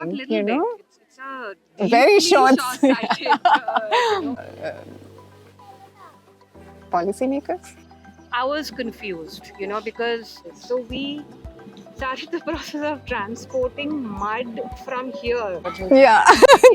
one, you know? It's a Very short. short-sighted, Policymakers? I was confused, because so we started the process of transporting mud from here. Yeah,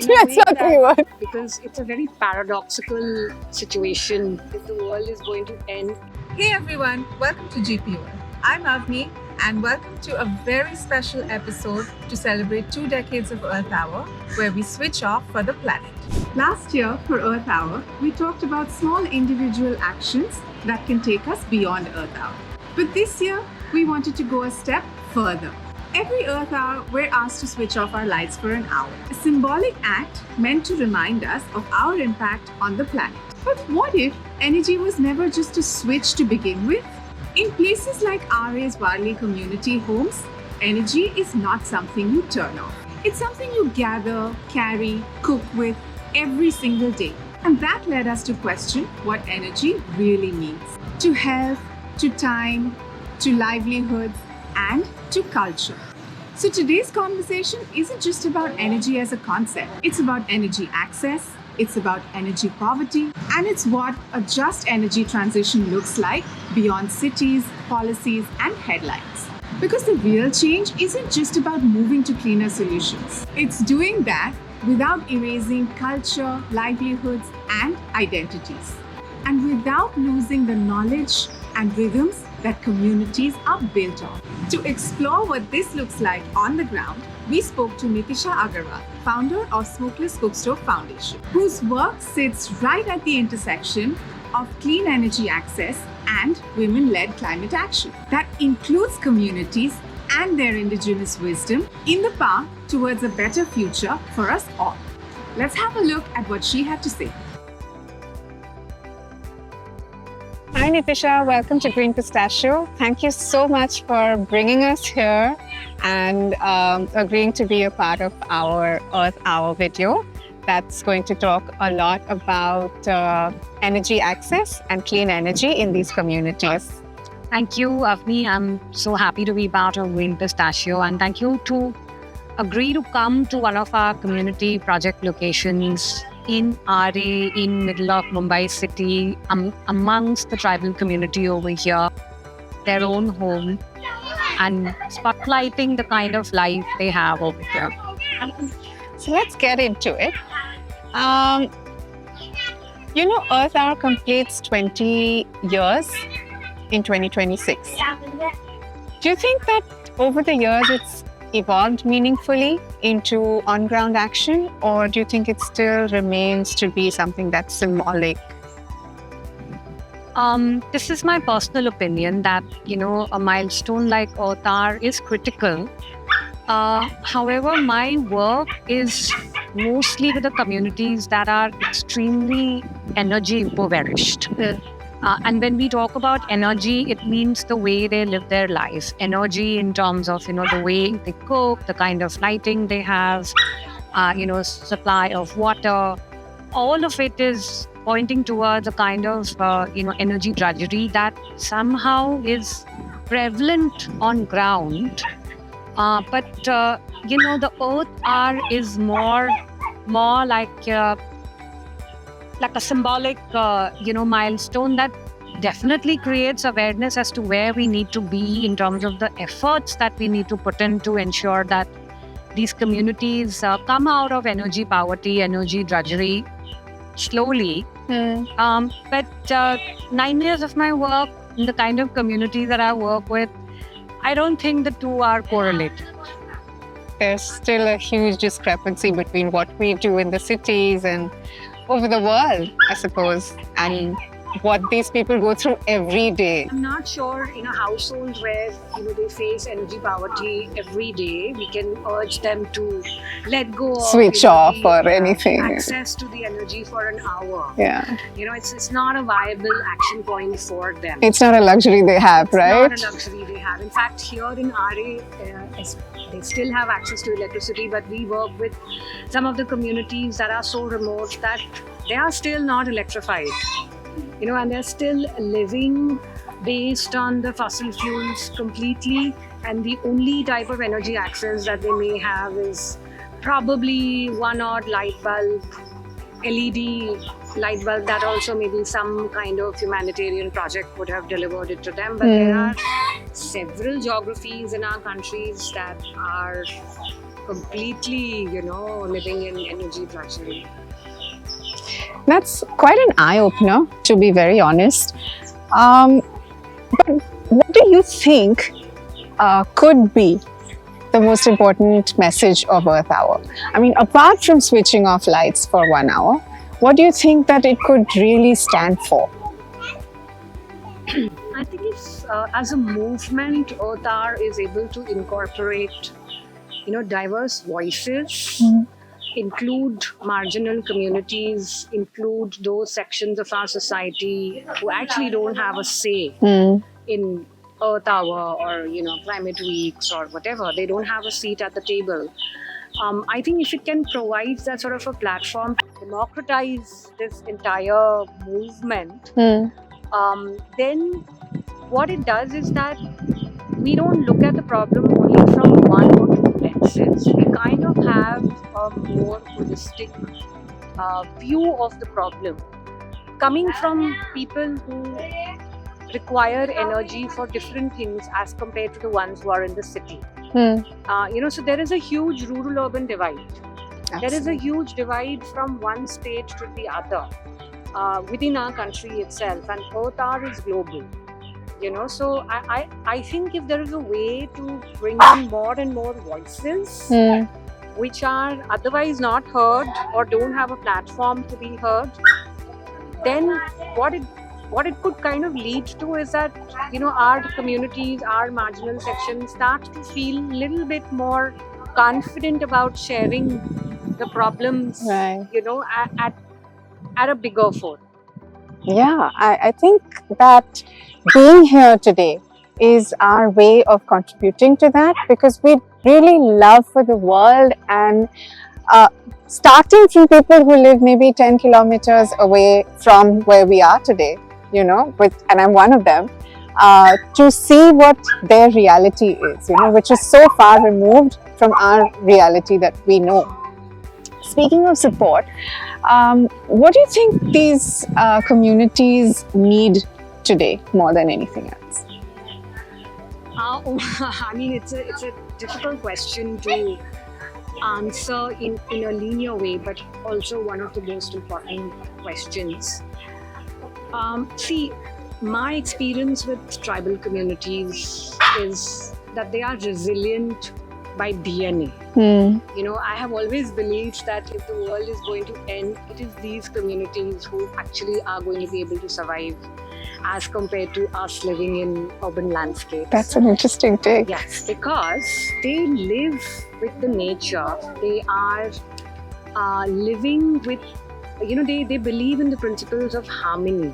In a that's way what we were. because it's a very paradoxical situation. If the world is going to end. Hey everyone, welcome to GPO. I'm Avni and welcome to a very special episode to celebrate 2 decades of Earth Hour, where we switch off for the planet. Last year for Earth Hour, we talked about small individual actions that can take us beyond Earth Hour. But this year, we wanted to go a step further. Every Earth Hour, we're asked to switch off our lights for an hour, a symbolic act meant to remind us of our impact on the planet. But what if energy was never just a switch to begin with? In places like RA's Warli community homes, energy is not something you turn off. It's something you gather, carry, cook with every single day. And that led us to question what energy really means to health, to time, to livelihoods, and to culture. So today's conversation isn't just about energy as a concept. It's about energy access, it's about energy poverty, and it's what a just energy transition looks like beyond cities, policies, and headlines. Because the real change isn't just about moving to cleaner solutions. It's doing that without erasing culture, livelihoods, and identities. And without losing the knowledge and rhythms that communities are built on. To explore what this looks like on the ground, we spoke to Nitisha Agarwal, founder of Smokeless Cookstove Foundation, whose work sits right at the intersection of clean energy access and women-led climate action. That includes communities and their indigenous wisdom in the path towards a better future for us all. Let's have a look at what she had to say. Hi, Nitisha. Welcome to Green Pistachio. Thank you so much for bringing us here and agreeing to be a part of our Earth Hour video that's going to talk a lot about energy access and clean energy in these communities. Thank you, Avni. I'm so happy to be part of Green Pistachio, and thank you to agree to come to one of our community project locations in RA, in middle of Mumbai city, amongst the tribal community over here, their own home, and spotlighting the kind of life they have over here. So let's get into it. Earth Hour completes 20 years in 2026. Do you think that over the years it's evolved meaningfully into on-ground action, or do you think it still remains to be something that's symbolic? This is my personal opinion that, a milestone like Earth Hour is critical. However, my work is mostly with the communities that are extremely energy impoverished. And when we talk about energy, it means the way they live their life. Energy in terms of, the way they cook, the kind of lighting they have, supply of water. All of it is pointing towards a kind of, energy drudgery that somehow is prevalent on ground. But the Earth Hour is more like a symbolic, milestone that definitely creates awareness as to where we need to be in terms of the efforts that we need to put in to ensure that these communities come out of energy poverty, energy drudgery slowly. But 9 years of my work in the kind of community that I work with, I don't think the two are correlated. There's still a huge discrepancy between what we do in the cities and over the world, I suppose, and what these people go through every day. I'm not sure in a household where they face energy poverty every day, we can urge them to let go of Switch off or anything. Access to the energy for an hour. Yeah. It's not a viable action point for them. It's not a luxury they have, right? It's not a luxury they have. In fact, here in RA, they still have access to electricity, but we work with some of the communities that are so remote that they are still not electrified. And they're still living based on the fossil fuels completely, and the only type of energy access that they may have is probably one odd light bulb, LED light bulb, that also maybe some kind of humanitarian project would have delivered it to them. But there are several geographies in our countries that are completely, living in energy drudgery. That's quite an eye-opener, to be very honest. But what do you think could be the most important message of Earth Hour? I mean, apart from switching off lights for 1 hour, what do you think that it could really stand for? I think it's as a movement, Earth Hour is able to incorporate, diverse voices, include marginal communities, include those sections of our society who actually don't have a say in Earth Hour or Climate Weeks or whatever. They don't have a seat at the table. I think if it can provide that sort of a platform to democratize this entire movement, then what it does is that we don't look at the problem only from one or two lenses. We kind of have a more holistic view of the problem, coming from people who require energy for different things as compared to the ones who are in the city. So there is a huge rural-urban divide. Absolutely. There is a huge divide from one state to the other within our country itself, and Earth Hour is global. So I think if there is a way to bring in more and more voices which are otherwise not heard or don't have a platform to be heard, then what it could kind of lead to is that our communities, our marginal sections start to feel a little bit more confident about sharing the problems, Right. at a bigger forum. Yeah, I think that being here today is our way of contributing to that, because we really love for the world, and starting from people who live maybe 10 kilometers away from where we are today, and I'm one of them, to see what their reality is, which is so far removed from our reality that we know. Speaking of support, what do you think these communities need today more than anything else? I mean, it's a difficult question to answer in a linear way, but also one of the most important questions. See, my experience with tribal communities is that they are resilient by DNA. I have always believed that if the world is going to end, it is these communities who actually are going to be able to survive as compared to us living in urban landscapes. That's an interesting take. Yes, because they live with the nature. They are living with, they believe in the principles of harmony.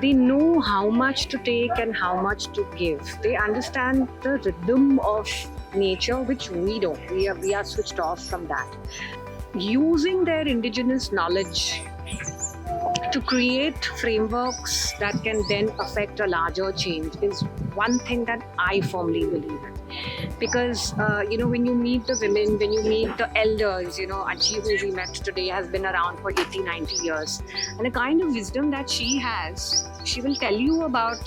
They know how much to take and how much to give. They understand the rhythm of nature, which we don't. We are switched off from that. Using their indigenous knowledge to create frameworks that can then affect a larger change is one thing that I firmly believe in. Because, when you meet the women, when you meet the elders, Aji, who we met today, has been around for 80, 90 years. And the kind of wisdom that she has, she will tell you about,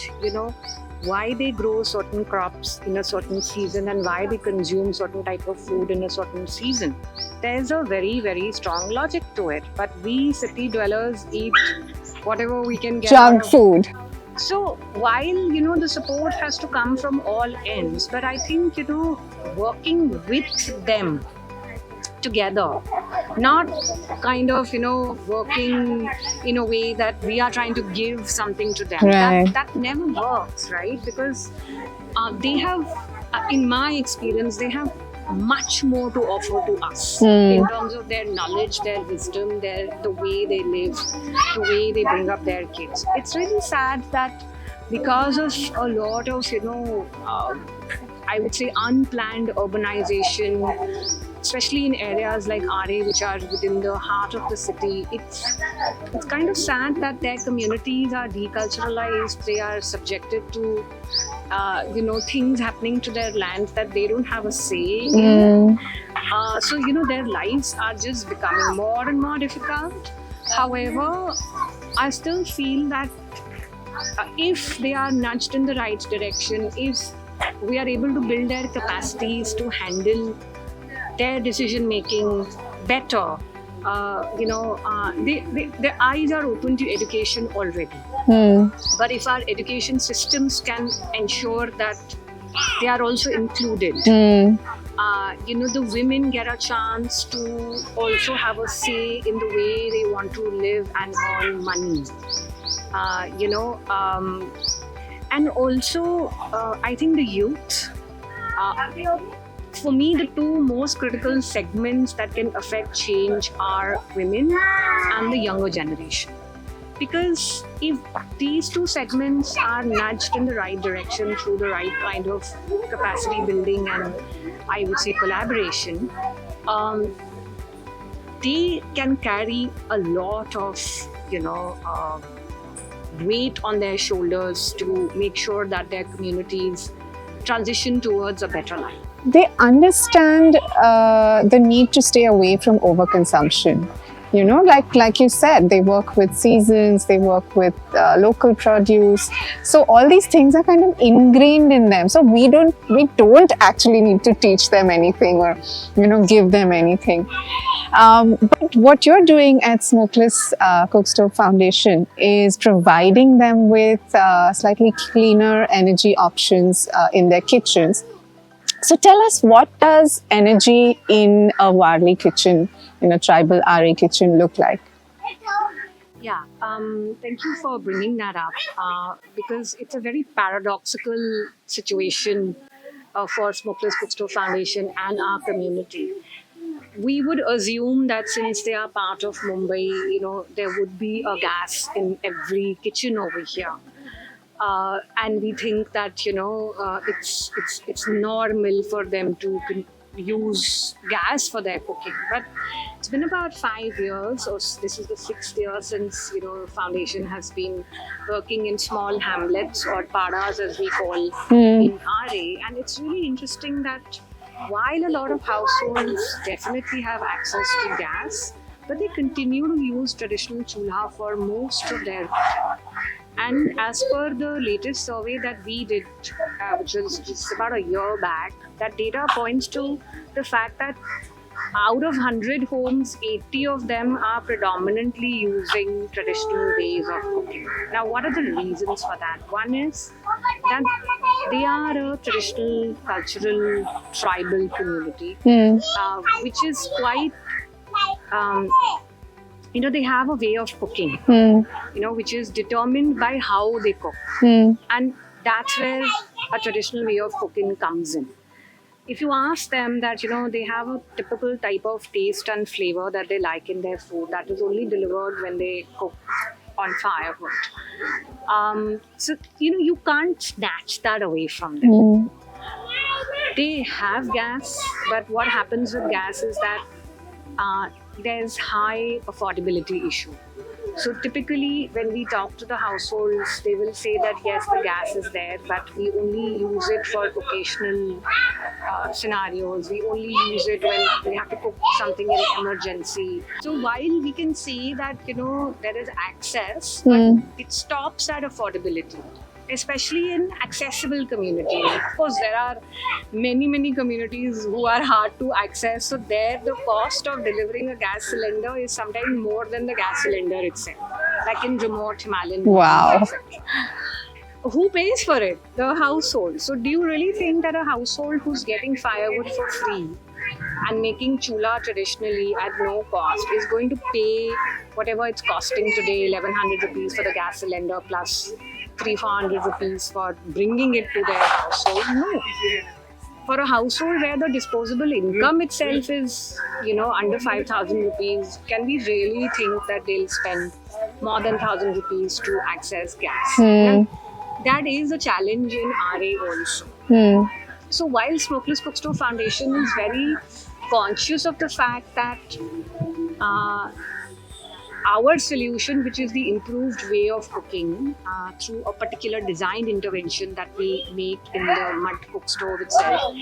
why they grow certain crops in a certain season and why they consume certain type of food in a certain season. There's a very, very strong logic to it. But we city dwellers eat whatever we can get. Junk food. So while, the support has to come from all ends, but I think, working with them together, not kind of, working in a way that we are trying to give something to them. Right. That never works, right? Because they have, in my experience, they have much more to offer to us in terms of their knowledge, their wisdom, the way they live, the way they bring up their kids. It's really sad that because of a lot of, I would say unplanned urbanization, especially in areas like RA, which are within the heart of the city, it's kind of sad that their communities are deculturalized. They are subjected to, things happening to their lands that they don't have a say in. So, their lives are just becoming more and more difficult. However, I still feel that if they are nudged in the right direction, if we are able to build their capacities to handle their decision making better, their eyes are open to education already. But if our education systems can ensure that they are also included, the women get a chance to also have a say in the way they want to live and earn money. And also, I think the youth, for me, the two most critical segments that can affect change are women and the younger generation. Because if these two segments are nudged in the right direction through the right kind of capacity building and I would say collaboration, they can carry a lot of, weight on their shoulders to make sure that their communities transition towards a better life. They understand the need to stay away from overconsumption. Like you said, they work with seasons, they work with local produce. So all these things are kind of ingrained in them. So we don't actually need to teach them anything or give them anything. But what you're doing at Smokeless Cookstove Foundation is providing them with slightly cleaner energy options in their kitchens. So tell us, what does energy in a Warli kitchen, in a tribal RA kitchen, look like? Yeah, thank you for bringing that up because it's a very paradoxical situation for Smokeless Cookstove Foundation and our community. We would assume that since they are part of Mumbai, there would be a gas in every kitchen over here. And we think that it's normal for them to use gas for their cooking. But it's been about 5 years, or this is the 6th year since foundation has been working in small hamlets or padas as we call in RA. And it's really interesting that while a lot of households definitely have access to gas, but they continue to use traditional chulha for most of their And as per the latest survey that we did, which was just about a year back, that data points to the fact that out of 100 homes, 80 of them are predominantly using traditional ways of cooking. Now, what are the reasons for that? One is that they are a traditional, cultural, tribal community, which is quite... they have a way of cooking, which is determined by how they cook. And that's where a traditional way of cooking comes in. If you ask them that, they have a typical type of taste and flavor that they like in their food that is only delivered when they cook on firewood. So, you can't snatch that away from them. They have gas, but what happens with gas is that there's high affordability issue. So typically when we talk to the households, they will say that yes, the gas is there, but we only use it for occasional scenarios. We only use it when we have to cook something in emergency. So while we can see that, there is access, but it stops at affordability, especially in accessible communities. Of course, there are many communities who are hard to access. So there, the cost of delivering a gas cylinder is sometimes more than the gas cylinder itself, like in remote Himalayan. Wow. Who pays for it? The household. So do you really think that a household who's getting firewood for free and making chula traditionally at no cost is going to pay whatever it's costing today, 1100 rupees for the gas cylinder plus 300-400 rupees for bringing it to their household? No. For a household where the disposable income itself is, under 5,000 rupees, can we really think that they'll spend more than 1,000 rupees to access gas? That is a challenge in RA also. So while Smokeless Cookstove Foundation is very conscious of the fact that our solution, which is the improved way of cooking through a particular designed intervention that we make in the mud cook stove itself,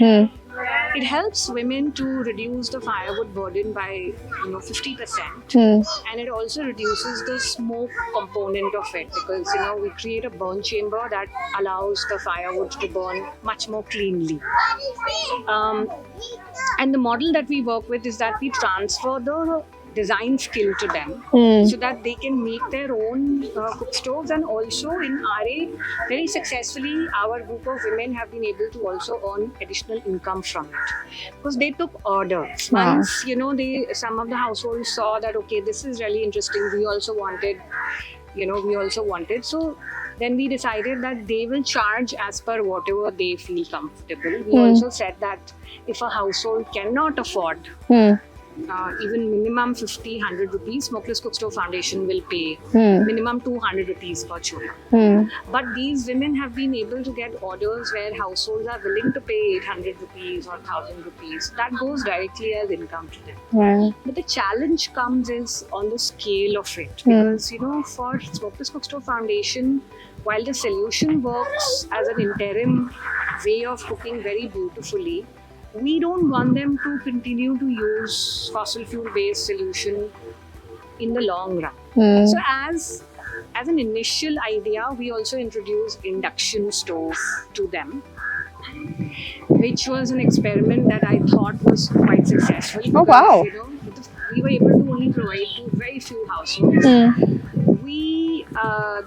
it helps women to reduce the firewood burden by 50%, and it also reduces the smoke component of it, because we create a burn chamber that allows the firewood to burn much more cleanly. And the model that we work with is that we transfer the design skill to them so that they can make their own cook stoves. And also in RA, very successfully, our group of women have been able to also earn additional income from it, because they took orders. Wow. Once some of the households saw that, okay, this is really interesting, we also wanted, so then we decided that they will charge as per whatever they feel comfortable. We also said that if a household cannot afford even minimum 50-100 rupees, Smokeless Cook Stove Foundation will pay minimum 200 rupees per chola. But these women have been able to get orders where households are willing to pay 800 rupees or 1000 rupees. That goes directly as income to them. Yeah. But the challenge comes is on the scale of it, because for Smokeless Cook Stove Foundation, while the solution works as an interim way of cooking very beautifully, we don't want them to continue to use fossil fuel-based solution in the long run. So as an initial idea, we also introduced induction stove to them, which was an experiment that I thought was quite successful. Oh, wow. We were able to only provide to very few households.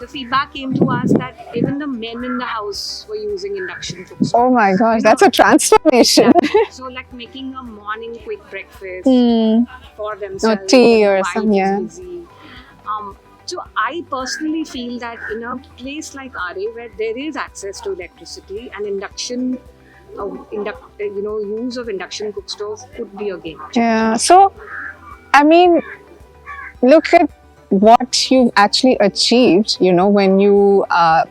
The feedback came to us that even the men in the house were using induction cooks. Oh my gosh, that's a transformation. So like making a morning quick breakfast for Or themselves. tea or while some, yeah. it's busy. So I personally feel that in a place like RA, where there is access to electricity, and induction, use of induction cook stove could be a game changer. Yeah. So, I mean, look at what you've actually achieved, when you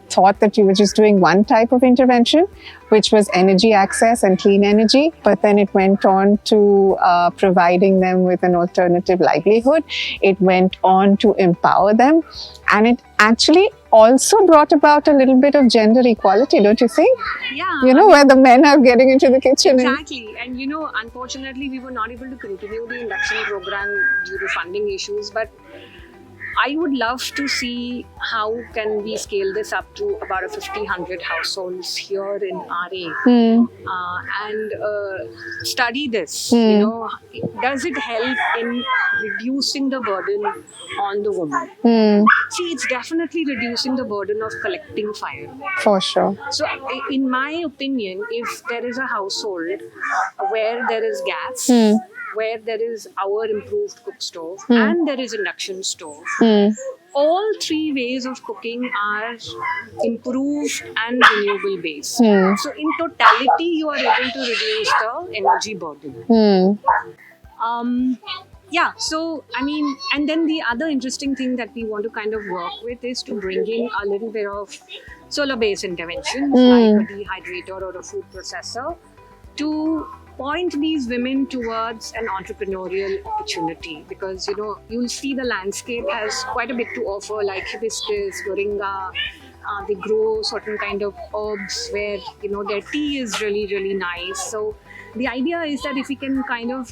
thought that you were just doing one type of intervention, which was energy access and clean energy, but then it went on to providing them with an alternative livelihood. It went on to empower them, and it actually also brought about a little bit of gender equality, don't you think? Yeah. Where the men are getting into the kitchen. Exactly. And unfortunately, we were not able to continue the induction program due to funding issues, but I would love to see how can we scale this up to about 50-100 households here in RA and study this. Does it help in reducing the burden on the woman? See, it's definitely reducing the burden of collecting fire. For sure. So, in my opinion, if there is a household where there is gas, where there is our improved cook stove and there is induction stove, all three ways of cooking are improved and renewable based. So in totality, you are able to reduce the energy burden. So I mean, and then the other interesting thing that we want to kind of work with is to bring in a little bit of solar-based interventions like a dehydrator or a food processor to point these women towards an entrepreneurial opportunity, because you'll see the landscape has quite a bit to offer, like hibiscus, moringa. They grow certain kind of herbs where their tea is really, really nice. So the idea is that if we can kind of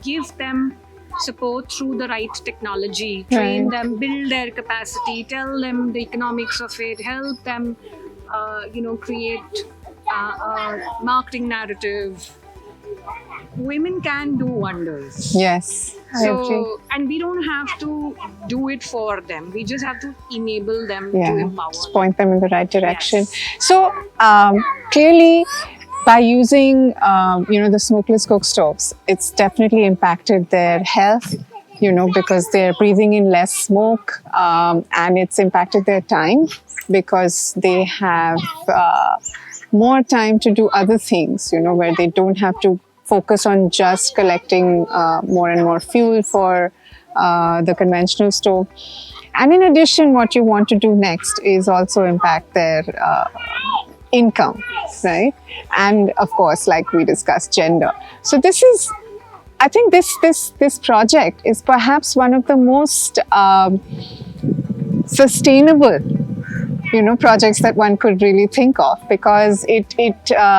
give them support through the right technology, train them, build their capacity, tell them the economics of it, help them create a marketing narrative, women can do wonders. Yes, I agree. And we don't have to do it for them. We just have to enable them to empower. Just point them in the right direction. Yes. So clearly, by using the smokeless cook stoves, it's definitely impacted their health. Because they're breathing in less smoke, and it's impacted their time because they have more time to do other things. Where they don't have to focus on just collecting more and more fuel for the conventional stove. And in addition, what you want to do next is also impact their income, right? And of course, like we discussed, gender. So I think this project is perhaps one of the most sustainable projects that one could really think of, because it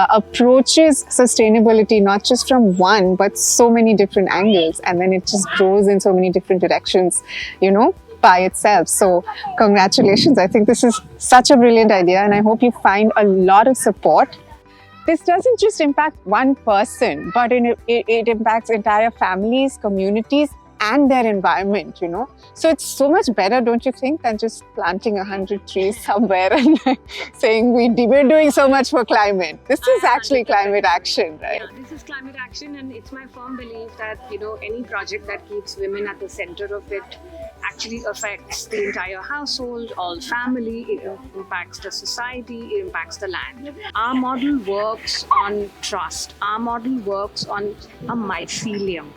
approaches sustainability not just from one but so many different angles, and then it just grows in so many different directions, by itself. So congratulations. I think this is such a brilliant idea, and I hope you find a lot of support. This doesn't just impact one person, but it impacts entire families, communities, and their environment, So it's so much better, don't you think, than just planting 100 trees somewhere and saying we're doing so much for climate. This is actually climate action, right? Yeah, this is climate action, and it's my firm belief that, any project that keeps women at the center of it actually affects the entire household, all family, it impacts the society, it impacts the land. Our model works on trust. Our model works on a mycelium,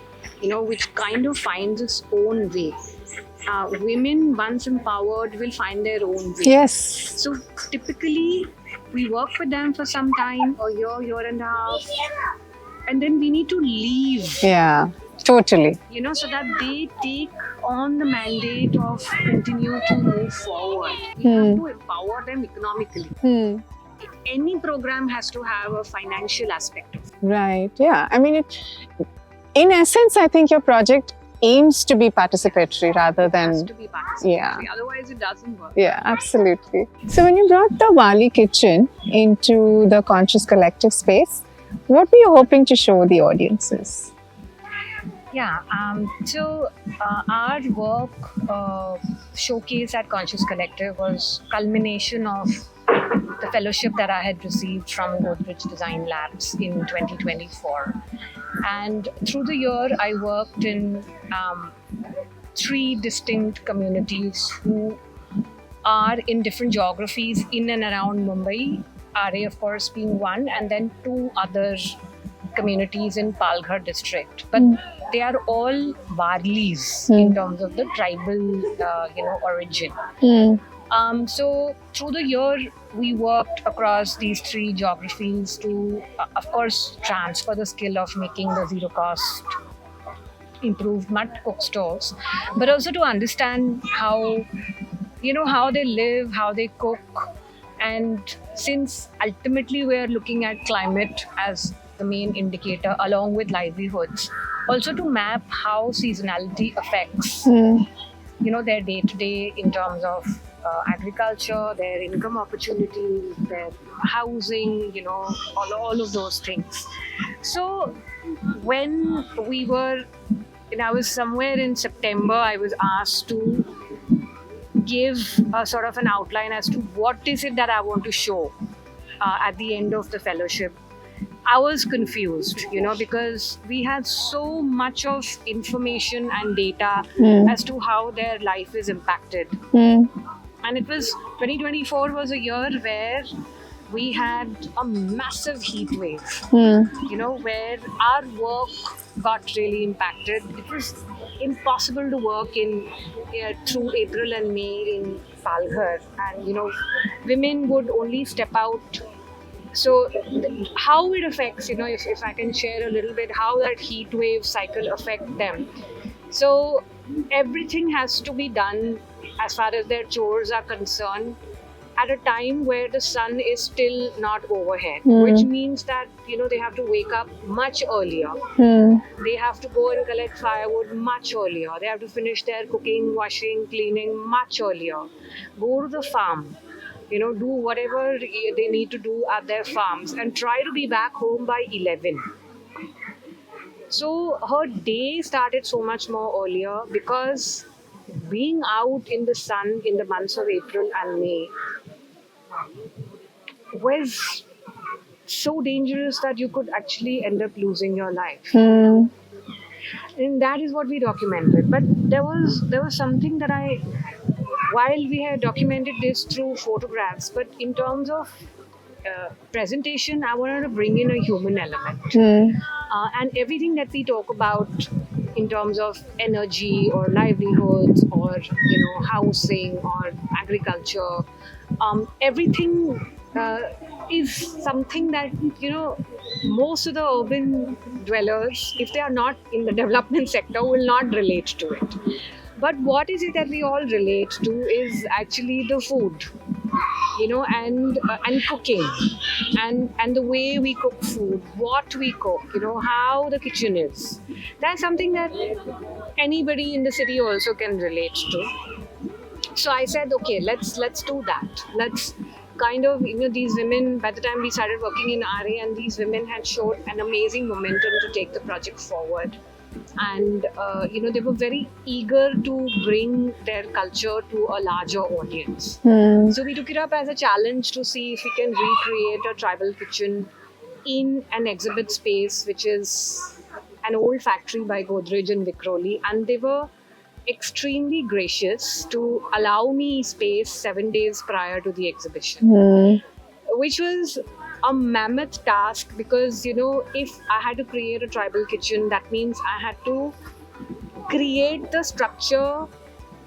which kind of finds its own way. Women, once empowered, will find their own way. Yes. So typically, we work with them for some time, a year and a half, and then we need to leave. Yeah, totally. So that they take on the mandate of continue to move forward. We have to empower them economically. Any program has to have a financial aspect of it. Right, yeah. I mean, in essence, I think your project aims to be participatory rather than... It has to be participatory. Yeah. Otherwise, it doesn't work. Yeah, absolutely. So when you brought the Wali kitchen into the Conscious Collective space, what were you hoping to show the audiences? Yeah, so our work showcase at Conscious Collective was culmination of the fellowship that I had received from Godrej Design Labs in 2024. And through the year, I worked in 3 distinct communities who are in different geographies in and around Mumbai, RA of course being one, and then 2 other communities in Palghar district. But they are all Warlis in terms of the tribal, origin. So through the year, we worked across these 3 geographies to, of course, transfer the skill of making the zero-cost improved mud cook stoves, but also to understand how, how they live, how they cook. And since ultimately we are looking at climate as the main indicator along with livelihoods, also to map how seasonality affects, their day-to-day in terms of agriculture, their income opportunities, their housing, all of those things. So when I was somewhere in September, I was asked to give a sort of an outline as to what is it that I want to show at the end of the fellowship. I was confused, because we had so much of information and data as to how their life is impacted. And 2024 was a year where we had a massive heat wave, where our work got really impacted. It was impossible to work through April and May in Palghar, and women would only step out. So how it affects, if I can share a little bit how that heat wave cycle affect them. So everything has to be done as far as their chores are concerned at a time where the sun is still not overhead, which means that, they have to wake up much earlier. They have to go and collect firewood much earlier. They have to finish their cooking, washing, cleaning much earlier. Go to the farm, do whatever they need to do at their farms and try to be back home by 11. So her day started so much more earlier because being out in the sun in the months of April and May was so dangerous that you could actually end up losing your life. And that is what we documented. But there was something that while we had documented this through photographs, but in terms of presentation, I wanted to bring in a human element. And everything that we talk about in terms of energy or livelihoods or housing or agriculture, everything is something that most of the urban dwellers, if they are not in the development sector, will not relate to it. But what is it that we all relate to is actually the food. and cooking, and the way we cook food, what we cook, how the kitchen is. That's something that anybody in the city also can relate to. So I said, okay, let's do that. Let's kind of, these women, by the time we started working in RA, and these women had showed an amazing momentum to take the project forward. And, they were very eager to bring their culture to a larger audience. So we took it up as a challenge to see if we can recreate a tribal kitchen in an exhibit space, which is an old factory by Godrej and Vikhroli. And they were extremely gracious to allow me space 7 days prior to the exhibition, which was a mammoth task because, if I had to create a tribal kitchen, that means I had to create the structure,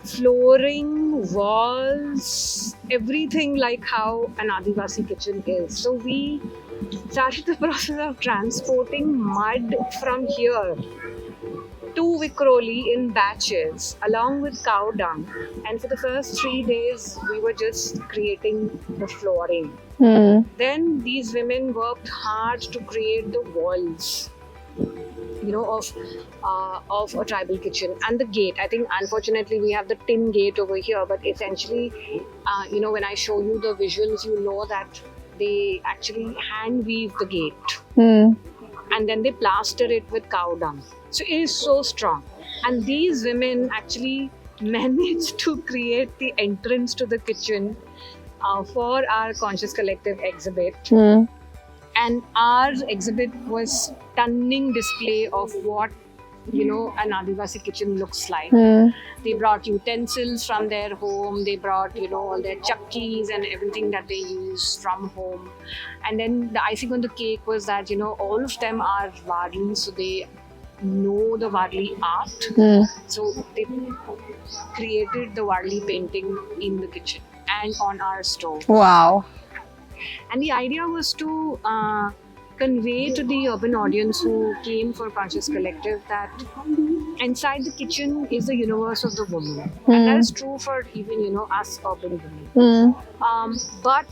flooring, walls, everything like how an Adivasi kitchen is. So we started the process of transporting mud from here to Vikhroli in batches along with cow dung, and for the first 3 days we were just creating the flooring. Then these women worked hard to create the walls, of a tribal kitchen, and the gate. I think unfortunately we have the tin gate over here, but essentially, when I show you the visuals, you know that they actually hand weave the gate. And then they plaster it with cow dung. So it is so strong. And these women actually managed to create the entrance to the kitchen for our Conscious Collective exhibit. And our exhibit was stunning display of what an Adivasi kitchen looks like. They brought utensils from their home, they brought all their chakkis and everything that they use from home. And then the icing on the cake was that all of them are Warli, so they know the Warli art. So they created the Warli painting in the kitchen and on our stove. Wow. And the idea was to convey to the urban audience who came for Conscious Collective that inside the kitchen is the universe of the woman. And that is true for even, us urban women. But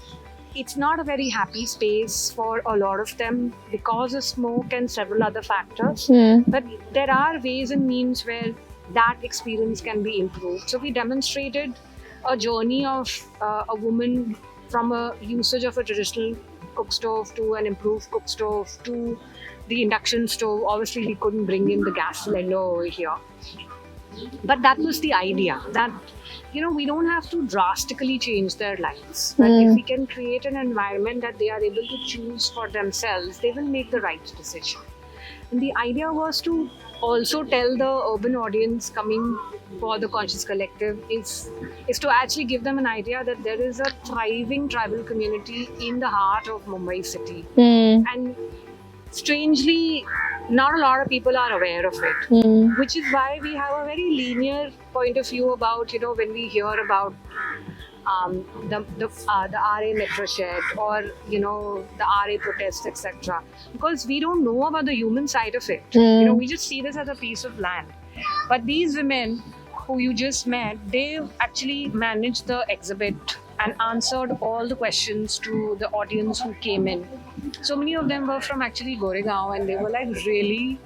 it's not a very happy space for a lot of them because of smoke and several other factors. But there are ways and means where that experience can be improved. So we demonstrated a journey of a woman from a usage of a traditional cook stove to an improved cook stove to the induction stove. Obviously, we couldn't bring in the gas cylinder over here. But that was the idea, that we don't have to drastically change their lives. But if we can create an environment that they are able to choose for themselves, they will make the right decision. And the idea was to also tell the urban audience coming for the Conscious Collective is to actually give them an idea that there is a thriving tribal community in the heart of Mumbai city. And strangely, not a lot of people are aware of it, which is why we have a very linear point of view about, when we hear about the RA metro shed or, the RA protests, etc. Because we don't know about the human side of it. We just see this as a piece of land. But these women who you just met, they actually managed the exhibit and answered all the questions to the audience who came in. So many of them were from actually Goregaon, and they were like, really?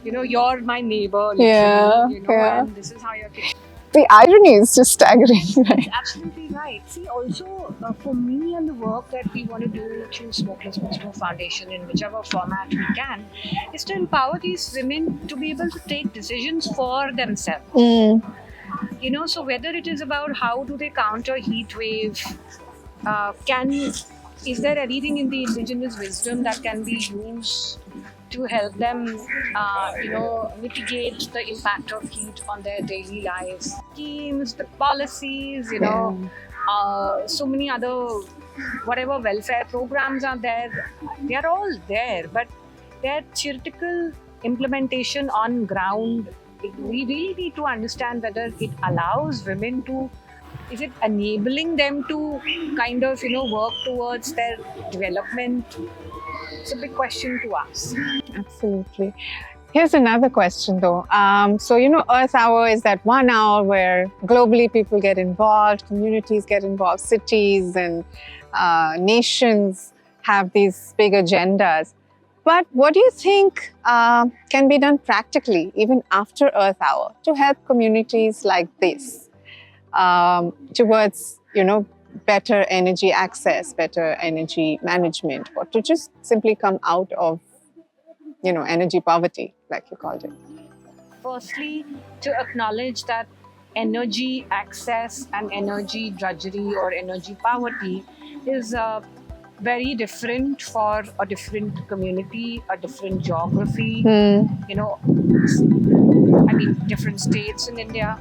You're my neighbor, literally, and this is how you're kitchen. The irony is just staggering, right? Absolutely right. See, also for me and the work that we want to do through Smokeless Bookstore Foundation in whichever format we can, is to empower these women to be able to take decisions for themselves. So whether it is about how do they counter heat wave, is there anything in the indigenous wisdom that can be used to help them, mitigate the impact of heat on their daily lives. Schemes, the policies, so many other, whatever welfare programs are there, they are all there, but their theoretical implementation on ground, we really need to understand whether it allows women to, is it enabling them to kind of, work towards their development? It's a big question to ask. Absolutely. Here's another question though. So, Earth Hour is that 1 hour where globally people get involved, communities get involved, cities and nations have these big agendas. But what do you think can be done practically, even after Earth Hour, to help communities like this towards, better energy access, better energy management, or to just simply come out of, energy poverty, like you called it? Firstly, to acknowledge that energy access and energy drudgery or energy poverty is very different for a different community, a different geography, different states in India,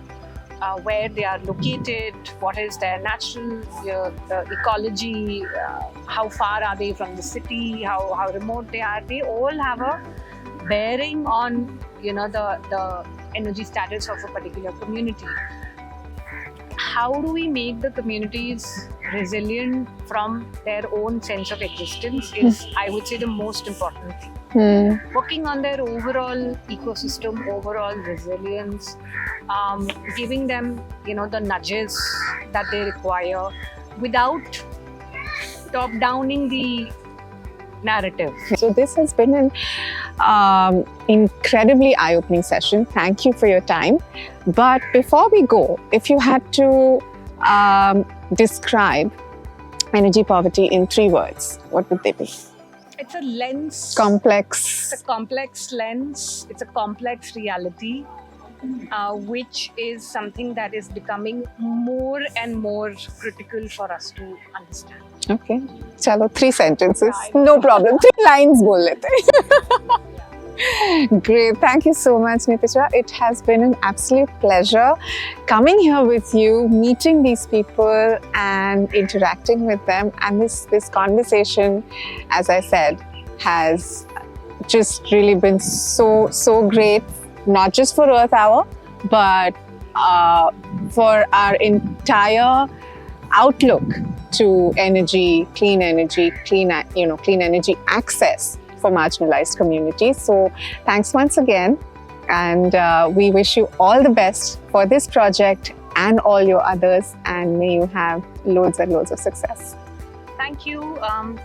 where they are located, what is their natural ecology, how far are they from the city, how remote they are. They all have a bearing on, the energy status of a particular community. How do we make the communities resilient from their own sense of existence is, I would say, the most important thing. Working on their overall ecosystem, overall resilience, giving them, the nudges that they require without top-downing the narrative. So this has been an incredibly eye-opening session. Thank you for your time. But before we go, if you had to describe energy poverty in 3 words, what would they be? It's a lens. Complex. It's a complex lens. It's a complex reality, which is something that is becoming more and more critical for us to understand. Okay. Chalo, 3 sentences. No problem. 3 lines bol lete. Great. Thank you so much, Nitisha. It has been an absolute pleasure coming here with you, meeting these people and interacting with them. And this conversation, as I said, has just really been so great, not just for Earth Hour, but for our entire outlook to energy, clean energy access for marginalized communities. So thanks once again, and we wish you all the best for this project and all your others, and may you have loads and loads of success. Thank you.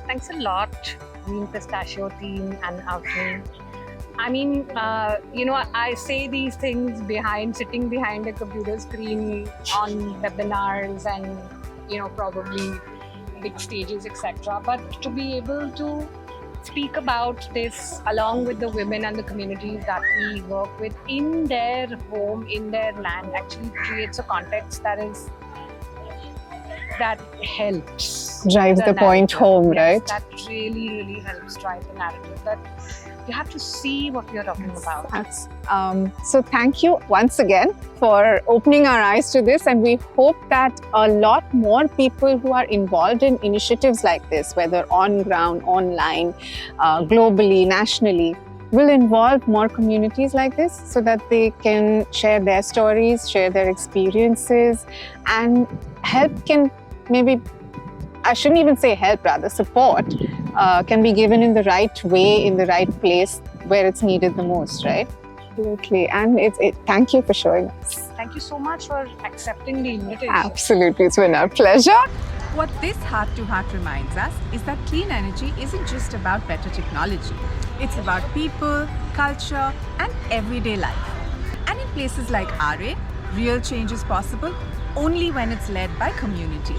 Thanks a lot, Green Pistachio team and Avni. I mean, I say these things sitting behind a computer screen on webinars and, probably big stages, etc. But to be able to speak about this along with the women and the communities that we work with in their home, in their land, actually creates a context that helps. Drives the point home, yes, right? That really helps drive the narrative. That you have to see what we are talking about. So thank you once again for opening our eyes to this, and we hope that a lot more people who are involved in initiatives like this, whether on ground, online, globally, nationally, will involve more communities like this so that they can share their stories, share their experiences, and help can maybe, I shouldn't even say help, rather support can be given in the right way, in the right place where it's needed the most, right? Absolutely. And thank you for showing us. Thank you so much for accepting the invitation. Absolutely. It's been our pleasure. What this heart-to-heart reminds us is that clean energy isn't just about better technology. It's about people, culture, and everyday life. And in places like RA, real change is possible only when it's led by community.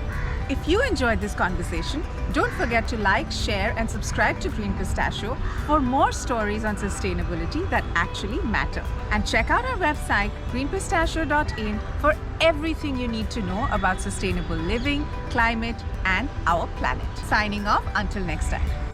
If you enjoyed this conversation, don't forget to like, share, and subscribe to Green Pistachio for more stories on sustainability that actually matter. And check out our website, greenpistachio.in, for everything you need to know about sustainable living, climate, and our planet. Signing off until next time.